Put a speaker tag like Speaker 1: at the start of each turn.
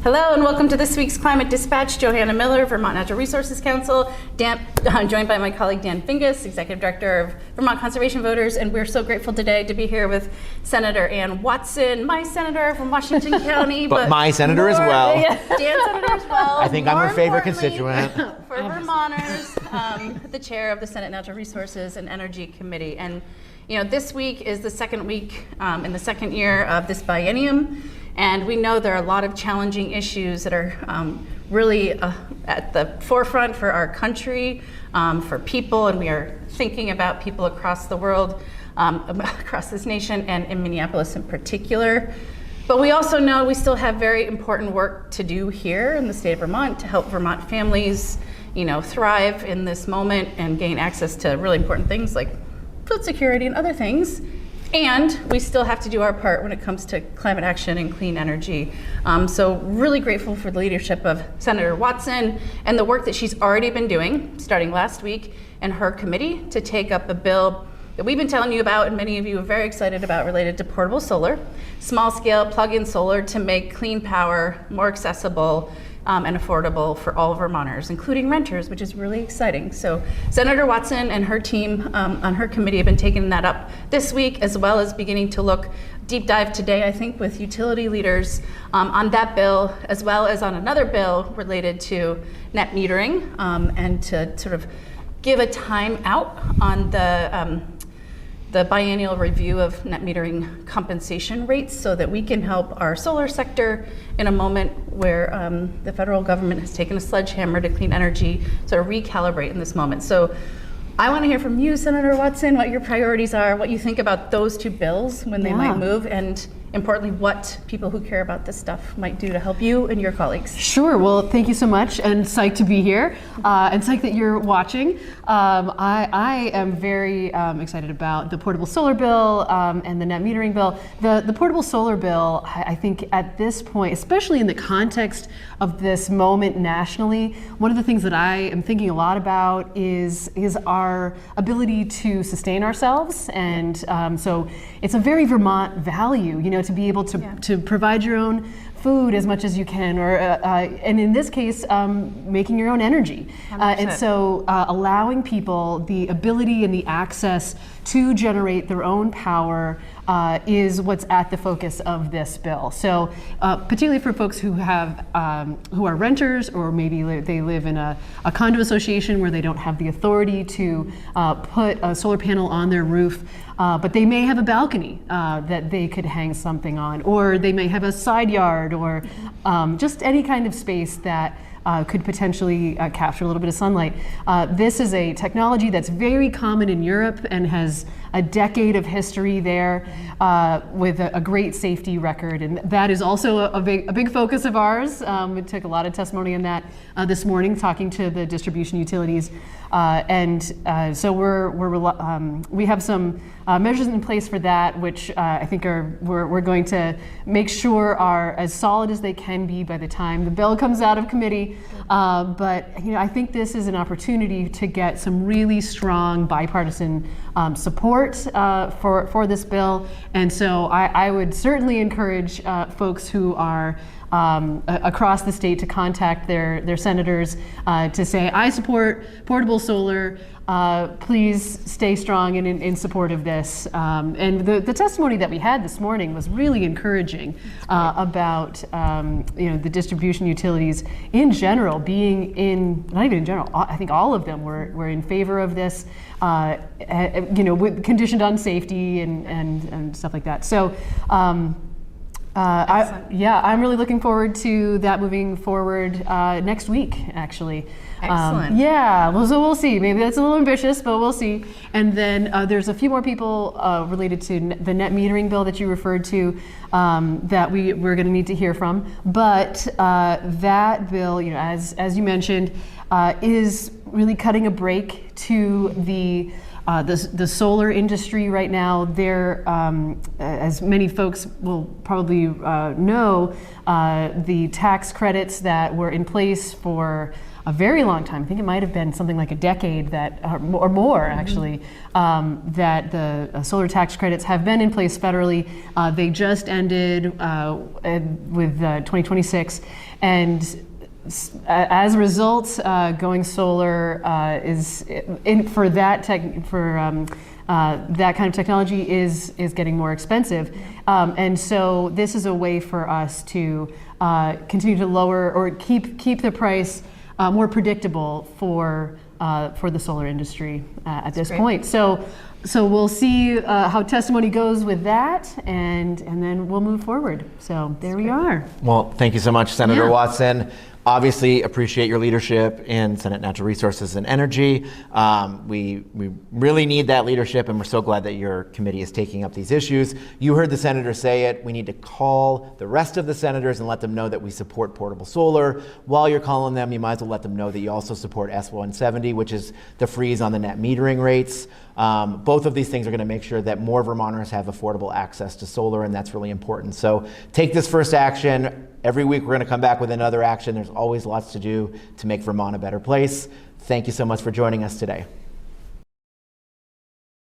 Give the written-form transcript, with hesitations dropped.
Speaker 1: Hello and welcome to this week's Climate Dispatch. Johanna Miller, Vermont Natural Resources Council, joined by my colleague Dan Fingus, Executive Director of Vermont Conservation Voters, and we're so grateful today to be here with Senator Ann Watson, my senator from Washington County.
Speaker 2: but my senator as well.
Speaker 1: Yeah, Dan's senator as well.
Speaker 2: I think I'm her favorite constituent.
Speaker 1: For Vermonters, the chair of the Senate Natural Resources and Energy Committee. And this week is the second week in the second year of this biennium. And we know there are a lot of challenging issues that are really at the forefront for our country, for people, and we are thinking about people across the world, across this nation, and in Minneapolis in particular. But we also know we still have very important work to do here in the state of Vermont to help Vermont families, thrive in this moment and gain access to really important things like food security and other things. And we still have to do our part when it comes to climate action and clean energy. So really grateful for the leadership of Senator Watson and the work that she's already been doing, starting last week, in her committee to take up a bill that we've been telling you about and many of you are very excited about, related to portable solar, small-scale plug-in solar to make clean power more accessible and affordable for all Vermonters, including renters, which is really exciting. So Senator Watson and her team on her committee have been taking that up this week, as well as beginning to look deep dive today, I think, with utility leaders on that bill, as well as on another bill related to net metering, and to sort of give a time out on the biennial review of net metering compensation rates so that we can help our solar sector in a moment where the federal government has taken a sledgehammer to clean energy, sort of recalibrate in this moment. So I want to hear from you, Senator Watson, what your priorities are, what you think about those two bills when they might move, and importantly, what people who care about this stuff might do to help you and your colleagues.
Speaker 3: Sure. Well, thank you so much, and psyched to be here, and psyched that you're watching. I am very excited about the portable solar bill and the net metering bill. The portable solar bill, I think at this point, especially in the context of this moment nationally, one of the things that I am thinking a lot about is our ability to sustain ourselves, and so it's a very Vermont value, to be able to provide your own food as much as you can, or and in this case, making your own energy. And so allowing people the ability and the access to generate their own power is what's at the focus of this bill. So particularly for folks who are renters, or maybe they live in a condo association where they don't have the authority to put a solar panel on their roof, but they may have a balcony that they could hang something on, or they may have a side yard, or just any kind of space that could potentially capture a little bit of sunlight. This is a technology that's very common in Europe and has a decade of history there with a great safety record, and that is also a big focus of ours. We took a lot of testimony on that this morning, talking to the distribution utilities, so we have some measures in place for that, which I think we're going to make sure are as solid as they can be by the time the bill comes out of committee. But I think this is an opportunity to get some really strong bipartisan support for this bill, and so I would certainly encourage folks who are across the state to contact their senators to say, I support portable solar. Please stay strong in support of this. And the testimony that we had this morning was really encouraging about the distribution utilities in general being not even in general, I think all of them were in favor of this, with conditioned on safety and stuff like that. So. I'm really looking forward to that moving forward next week, actually.
Speaker 1: Excellent.
Speaker 3: So we'll see. Maybe that's a little ambitious, but we'll see. And then there's a few more people related to the net metering bill that you referred to that we're going to need to hear from. But that bill, as you mentioned, is really cutting a break to the The solar industry right now, they're, as many folks will probably know, the tax credits that were in place for a very long time, I think it might have been something like a decade that, or more actually, that the solar tax credits have been in place federally. They just ended with 2026, and as a result, going solar is for that that kind of technology is getting more expensive, and so this is a way for us to continue to lower or keep the price more predictable for the solar industry at this point. So we'll see how testimony goes with that, and then we'll move forward. So there we are.
Speaker 2: Well, thank you so much, Senator
Speaker 3: Yeah.
Speaker 2: Watson. Obviously appreciate your leadership in Senate Natural Resources and Energy. We really need that leadership, and we're so glad that your committee is taking up these issues. You heard the senator say it. We need to call the rest of the senators and let them know that we support portable solar. While you're calling them, you might as well let them know that you also support S170, which is the freeze on the net metering rates. Both of these things are going to make sure that more Vermonters have affordable access to solar, and that's really important. So take this first action. Every week we're going to come back with another action. There's always lots to do to make Vermont a better place. Thank you so much for joining us today.